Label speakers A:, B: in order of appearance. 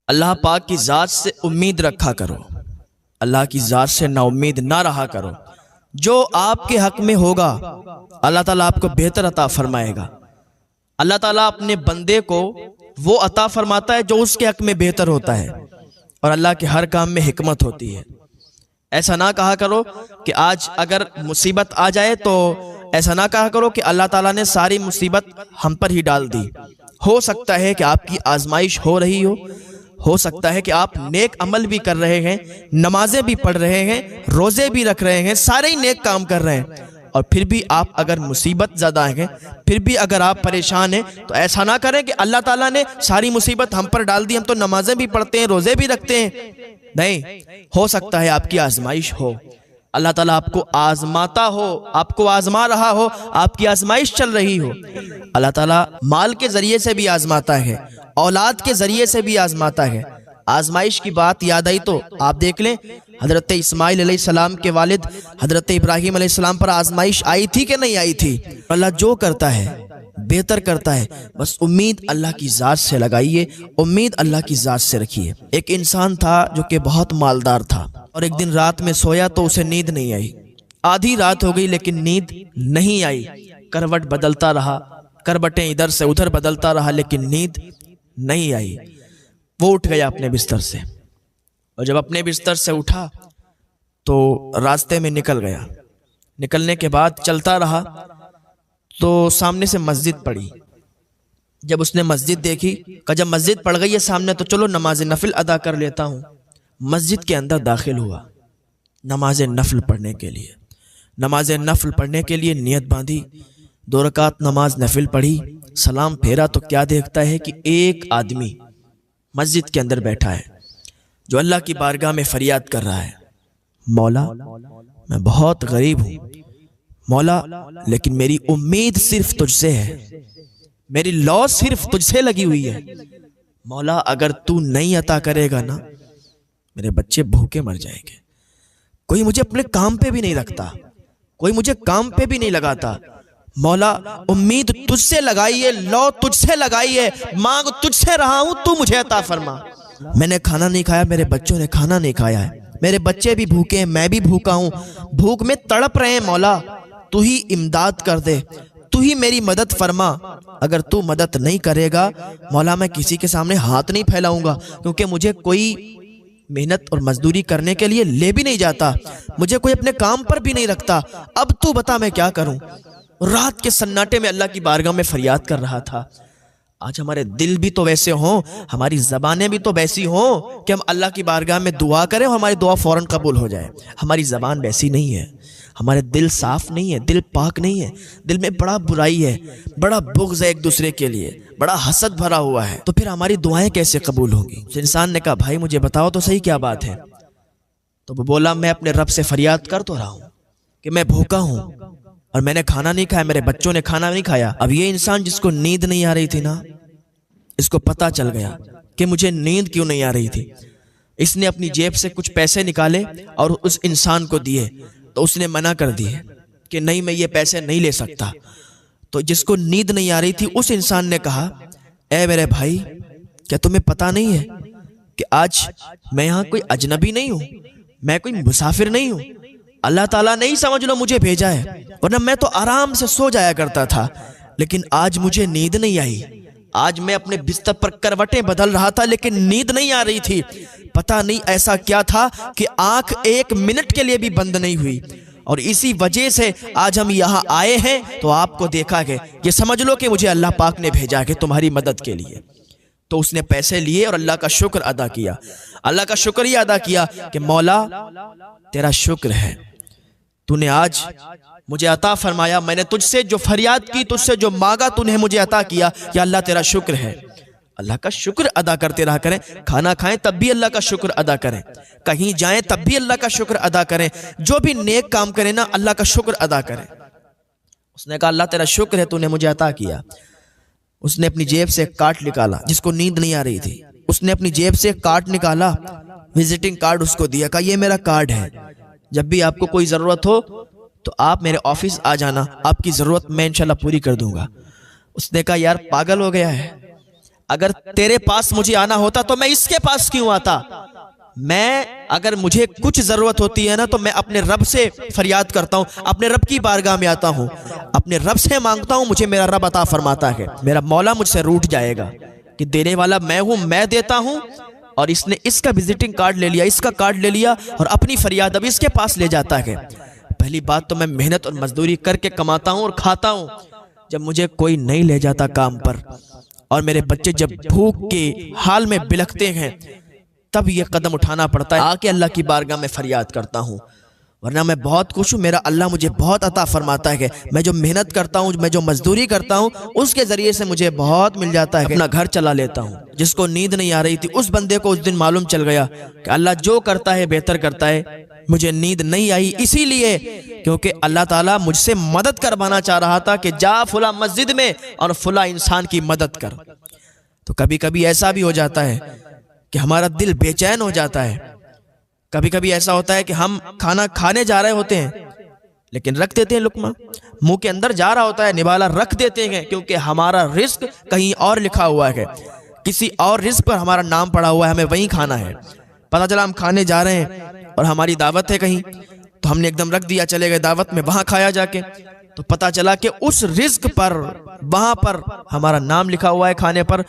A: اللہ پاک کی ذات سے امید رکھا کرو، اللہ کی ذات سے نا امید نہ رہا کرو۔ جو آپ کے حق میں ہوگا اللہ تعالیٰ آپ کو بہتر عطا فرمائے گا۔ اللہ تعالیٰ اپنے بندے کو وہ عطا فرماتا ہے جو اس کے حق میں بہتر ہوتا ہے، اور اللہ کے ہر کام میں حکمت ہوتی ہے۔ ایسا نہ کہا کرو کہ آج اگر مصیبت آ جائے تو ایسا نہ کہا کرو کہ اللہ تعالیٰ نے ساری مصیبت ہم پر ہی ڈال دی۔ ہو سکتا ہے کہ آپ کی آزمائش ہو رہی ہو سکتا ہے کہ آپ نیک عمل بھی کر رہے ہیں، نمازیں بھی پڑھ رہے ہیں، روزے بھی رکھ رہے ہیں، سارے ہی نیک کام کر رہے ہیں، اور پھر بھی آپ اگر مصیبت زدہ ہیں، پھر بھی اگر آپ پریشان ہیں، تو ایسا نہ کریں کہ اللہ تعالیٰ نے ساری مصیبت ہم پر ڈال دی، ہم تو نمازیں بھی پڑھتے ہیں، روزے بھی رکھتے ہیں۔ نہیں، ہو سکتا ہے آپ کی آزمائش ہو، اللہ تعالیٰ آپ کو آزماتا ہو، آپ کو آزما رہا ہو، آپ کی آزمائش چل رہی ہو۔ اللہ تعالیٰ مال کے ذریعے سے بھی آزماتا ہے، اولاد کے ذریعے سے بھی آزماتا ہے۔ آزمائش کی بات یاد آئی تو آپ دیکھ لیں، حضرت اسماعیل علیہ السلام کے والد حضرت ابراہیم علیہ السلام پر آزمائش آئی تھی کہ نہیں آئی تھی؟ اللہ جو کرتا ہے بہتر کرتا ہے، بس امید اللہ کی ذات سے لگائیے، امید اللہ کی ذات سے رکھیے۔ ایک انسان تھا جو کہ بہت مالدار تھا، اور ایک دن رات میں سویا تو اسے نیند نہیں آئی۔ آدھی رات ہو گئی لیکن نیند نہیں آئی، کروٹ بدلتا رہا، کروٹیں ادھر سے ادھر بدلتا رہا، لیکن نیند نہیں آئی۔ وہ اٹھ گیا اپنے بستر سے، اور جب اپنے بستر سے اٹھا تو راستے میں نکل گیا۔ نکلنے کے بعد چلتا رہا تو سامنے سے مسجد پڑی۔ جب اس نے مسجد دیکھی، کہ جب مسجد پڑ گئی ہے سامنے تو چلو نماز نفل ادا کر لیتا ہوں۔ مسجد کے اندر داخل ہوا نماز نفل پڑھنے کے لیے۔ نماز نفل پڑھنے کے لیے نیت باندھی، 2 رکعت نماز نفل پڑھی، سلام پھیرا تو کیا دیکھتا ہے کہ ایک آدمی مسجد کے اندر بیٹھا ہے جو اللہ کی بارگاہ میں فریاد کر رہا ہے، مولا میں بہت غریب ہوں مولا، لیکن میری امید صرف تجھ سے ہے، میری لو صرف تجھ سے لگی ہوئی ہے مولا، اگر تو نہیں عطا کرے گا نا میرے بچے بھوکے مر جائیں گے۔ کوئی مجھے اپنے کام پہ بھی نہیں رکھتا، کوئی مجھے کام پہ بھی نہیں لگاتا مولا، امید تجھ سے لگائی ہے، لو تجھ سے لگائی ہے، مانگ تجھ سے رہا ہوں، تو مجھے عطا فرما۔ میں نے کھانا نہیں کھایا، میرے بچوں نے کھانا نہیں کھایا ہے، میرے بچے بھی بھوکے ہیں، میں بھی بھوکا ہوں، بھوک میں تڑپ رہے ہیں مولا، تو ہی امداد کر دے، تو ہی میری مدد فرما۔ اگر تو مدد نہیں کرے گا مولا میں کسی کے سامنے ہاتھ نہیں پھیلاؤں گا، کیونکہ مجھے کوئی محنت اور مزدوری کرنے کے لیے لے بھی نہیں جاتا، مجھے کوئی اپنے کام پر بھی نہیں رکھتا، اب تو بتا میں کیا کروں۔ رات کے سناٹے میں اللہ کی بارگاہ میں فریاد کر رہا تھا۔ آج ہمارے دل بھی تو ویسے ہوں، ہماری زبانیں بھی تو ویسی ہوں کہ ہم اللہ کی بارگاہ میں دعا کریں اور ہماری دعا فوراً قبول ہو جائے۔ ہماری زبان ویسی نہیں ہے، ہمارے دل صاف نہیں ہے، دل پاک نہیں ہے، دل میں بڑا برائی ہے، بڑا بغض ہے ایک دوسرے کے لیے، بڑا حسد بھرا ہوا ہے، تو پھر ہماری دعائیں کیسے قبول ہوں گی؟ اس انسان نے کہا بھائی مجھے بتاؤ تو صحیح کیا بات ہے؟ تو وہ بولا میں اپنے رب سے فریاد کر تو رہا ہوں کہ میں بھوکا ہوں اور میں نے کھانا نہیں کھایا، میرے بچوں نے کھانا نہیں کھایا۔ اب یہ انسان جس کو نیند نہیں آ رہی تھی نا، اس کو پتا چل گیا کہ مجھے نیند کیوں نہیں آ رہی تھی۔ اس نے اپنی جیب سے کچھ پیسے نکالے اور اس انسان کو دیے، تو اس نے منع کر دیے کہ نہیں میں یہ پیسے نہیں لے سکتا۔ تو جس کو نیند نہیں آ رہی تھی اس انسان نے کہا اے میرے بھائی کیا تمہیں پتا نہیں ہے کہ آج میں یہاں کوئی اجنبی نہیں ہوں، میں کوئی مسافر نہیں ہوں، اللہ تعالیٰ نے ہی سمجھ لو مجھے بھیجا ہے، ورنہ میں تو آرام سے سو جایا کرتا تھا، لیکن آج مجھے نیند نہیں آئی، آج میں اپنے بستر پر کروٹیں بدل رہا تھا لیکن نیند نہیں آ رہی تھی۔ پتہ نہیں ایسا کیا تھا کہ آنکھ 1 منٹ کے لیے بھی بند نہیں ہوئی، اور اسی وجہ سے آج ہم یہاں آئے ہیں تو آپ کو دیکھا کہ یہ سمجھ لو کہ مجھے اللہ پاک نے بھیجا کہ تمہاری مدد کے لیے۔ تو اس نے پیسے لیے اور اللہ کا شکر ادا کیا، اللہ کا شکریہ ادا کیا کہ مولا تیرا شکر ہے، تو نے آج مجھے عطا فرمایا، میں نے تجھ سے جو فریاد کی، تجھ سے جو مانگا تو نے مجھے عطا کیا، یا اللہ تیرا شکر ہے۔ اللہ کا شکر ادا کرتے رہا کریں، کھانا کھائیں تب بھی اللہ کا شکر ادا کریں، کہیں جائیں تب بھی اللہ کا شکر ادا کریں، جو بھی نیک کام کریں نا اللہ کا شکر ادا کریں۔ اس نے کہا اللہ تیرا شکر ہے تو نے مجھے عطا کیا۔ اس نے اپنی جیب سے ایک کارڈ نکالا، جس کو نیند نہیں آ رہی تھی، اس نے اپنی جیب سے ایک کارڈ نکالا، وزٹنگ کارڈ اس کو دیا، کہا یہ میرا کارڈ ہے، جب بھی آپ کو کوئی ضرورت ہو تو آپ میرے آفس آ جانا، آپ کی ضرورت میں انشاءاللہ پوری کر دوں گا۔ اس نے کہا یار پاگل ہو گیا ہے، اگر تیرے پاس مجھے آنا ہوتا تو میں اس کے پاس کیوں آتا؟ میں اگر مجھے کچھ ضرورت ہوتی ہے نا تو میں اپنے رب سے فریاد کرتا ہوں، اپنے رب کی بارگاہ میں آتا ہوں، اپنے رب سے مانگتا ہوں، مجھے میرا رب عطا فرماتا ہے۔ میرا مولا مجھ سے روٹھ جائے گا کہ دینے والا میں ہوں، میں دیتا ہوں، اور اس نے اس کا وزٹنگ کارڈ لے لیا، اس کا کارڈ لے لیا، اور اپنی فریاد اب اس کے پاس لے جاتا ہے۔ پہلی بات تو میں محنت اور مزدوری کر کے کماتا ہوں اور کھاتا ہوں، جب مجھے کوئی نہیں لے جاتا کام پر، اور میرے بچے جب بھوک کے حال میں بلکتے ہیں، تب یہ قدم اٹھانا پڑتا ہے، آ کے اللہ کی بارگاہ میں فریاد کرتا ہوں۔ ورنہ میں بہت خوش ہوں، میرا اللہ مجھے بہت عطا فرماتا ہے، میں جو محنت کرتا ہوں، میں جو مزدوری کرتا ہوں، اس کے ذریعے سے مجھے بہت مل جاتا ہے، اپنا گھر چلا لیتا ہوں۔ جس کو نیند نہیں آ رہی تھی، اس بندے کو اس دن معلوم چل گیا کہ اللہ جو کرتا ہے بہتر کرتا ہے۔ مجھے نیند نہیں آئی اسی لیے کیونکہ اللہ تعالیٰ مجھ سے مدد کروانا چاہ رہا تھا کہ جا فلاں مسجد میں اور فلاں انسان کی مدد کر۔ تو کبھی کبھی ایسا بھی ہو جاتا ہے کہ ہمارا دل بے چین ہو جاتا ہے، کبھی کبھی ایسا ہوتا ہے کہ ہم کھانا کھانے جا رہے ہوتے ہیں لیکن رکھ دیتے ہیں لقمہ، منہ کے اندر جا رہا ہوتا ہے نوالا رکھ دیتے ہیں، کیونکہ ہمارا رزق کہیں اور لکھا ہوا ہے، کسی اور رزق پر ہمارا نام پڑا ہوا ہے، ہمیں وہیں کھانا ہے۔ پتہ چلا ہم کھانے جا رہے ہیں اور ہماری دعوت ہے کہیں، تو ہم نے ایک دم رکھ دیا، چلے گئے دعوت میں، وہاں کھایا جا کے، تو پتہ چلا کہ اس رزق پر وہاں پر ہمارا نام لکھا ہوا ہے کھانے پر۔